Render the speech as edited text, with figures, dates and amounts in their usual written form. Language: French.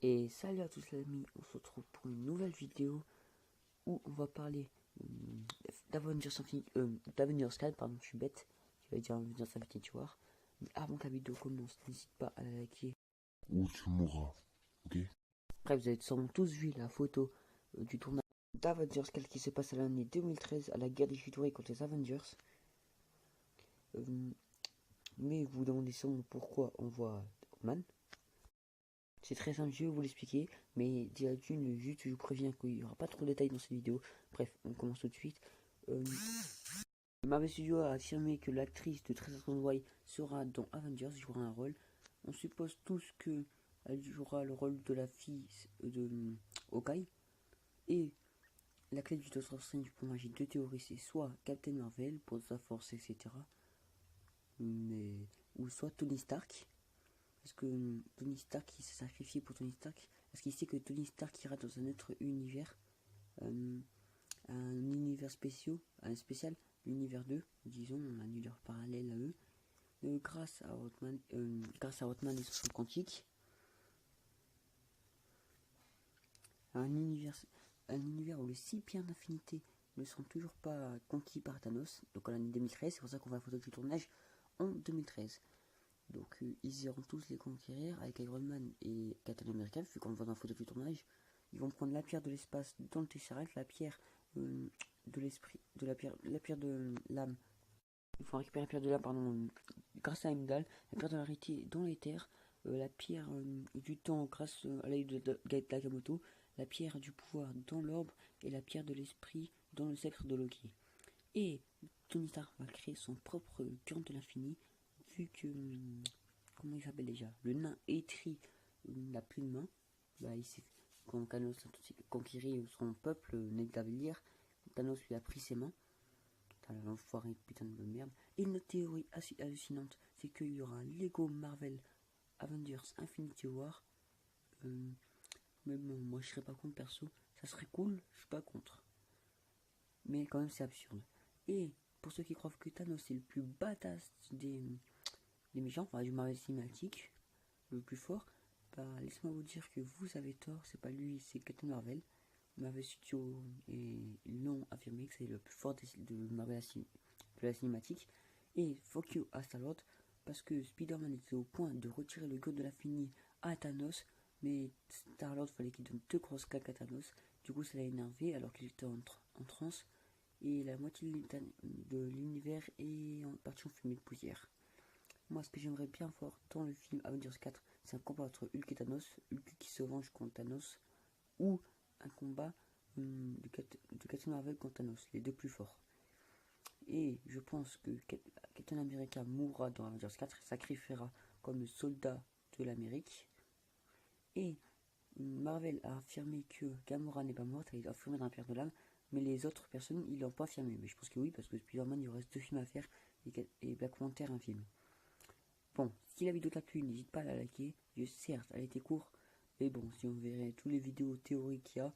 Et salut à tous les amis, on se retrouve pour une nouvelle vidéo où on va parler d'Avengers 4, pardon, je suis bête, je vais dire Avengers Infinity War. Mais avant que la vidéo commence, n'hésite pas à la liker ou tu mourras, ok? Bref, vous avez sûrement tous vu la photo du tournage d'Avengers 4 qui se passe à l'année 2013 à la guerre des Furies contre les Avengers. Mais vous vous demandez sûrement pourquoi on voit Ant-Man. C'est très simple, je vais vous l'expliquer, mais déjà d'une, juste je vous préviens qu'il n'y aura pas trop de détails dans cette vidéo. Bref, on commence tout de suite. Marvel Studios a affirmé que l'actrice de Tessa Thompson sera dans Avengers, jouera un rôle. On suppose tous que elle jouera le rôle de la fille de Hawkeye. Et la clé du Doctor Strange, pour moi j'ai deux théories, c'est soit Captain Marvel pour sa force, etc. Ou soit Tony Stark. Parce que Tony Stark il s'est sacrifié pour Tony Stark. Parce qu'il sait que Tony Stark ira dans un autre univers. Un univers spécial, l'univers 2, disons, un univers parallèle à eux. Grâce à Hotman et son champ quantique. Un univers où les 6 pierres d'infinité ne sont toujours pas conquis par Thanos. Donc en l'année 2013, c'est pour ça qu'on va la photo du tournage en 2013. Donc ils iront tous les conquérir avec Iron Man et Captain America, vu qu'on le voit dans la photo du tournage. Ils vont prendre la pierre de l'espace dans le Tesseract, la pierre de l'esprit, la pierre de l'âme. Ils vont récupérer la pierre de l'âme, pardon, grâce à Heimdall, la pierre de la réalité dans les terres, la pierre du temps grâce à l'aide de Nagamoto, la pierre du pouvoir dans l'orbe et la pierre de l'esprit dans le sceptre de Loki. Et Tony Stark va créer son propre cœur de l'infini, vu que comment il s'appelle déjà, le nain Eitri n'a plus de main. Bah, il s'est quand Thanos a conquéri son peuple, Ned Gavillier, Thanos lui a pris ses mains. Putain, l'enfoiré, putain de merde. Et une théorie assez hallucinante, c'est qu'il y aura un Lego Marvel Avengers Infinity War. Même moi je serais pas contre perso, ça serait cool, je suis pas contre. Mais quand même c'est absurde. Et pour ceux qui croient que Thanos est le plus badass des méchants, enfin du Marvel Cinematic, le plus fort, bah laissez-moi vous dire que vous avez tort, c'est pas lui, c'est Captain Marvel. Marvel Studios et ils l'ont affirmé que c'est le plus fort de Marvel de la cinématique. Et fuck you à Star-Lord, parce que Spider-Man était au point de retirer le code de l'infini à Thanos, mais Star-Lord fallait qu'il donne 2 grosses claques à Thanos. Du coup ça l'a énervé alors qu'il était en transe, et la moitié de l'univers est partie en fumée de poussière. Moi ce que j'aimerais bien voir dans le film Avengers 4, c'est un combat entre Hulk et Thanos, Hulk qui se venge contre Thanos, ou un combat de Captain Marvel contre Thanos, les deux plus forts. Et je pense que Captain America mourra dans Avengers 4 et sacrifiera comme le soldat de l'Amérique. Et Marvel a affirmé que Gamora n'est pas morte, elle est affirmée dans la pierre de l'âme, mais les autres personnes ils l'ont pas affirmé. Mais je pense que oui, parce que Spider-Man il reste 2 films à faire et Black Panther un film. Bon, si la vidéo t'a plu, n'hésite pas à la liker. Certes, elle était courte, mais bon, si on verrait toutes les vidéos théoriques qu'il y a,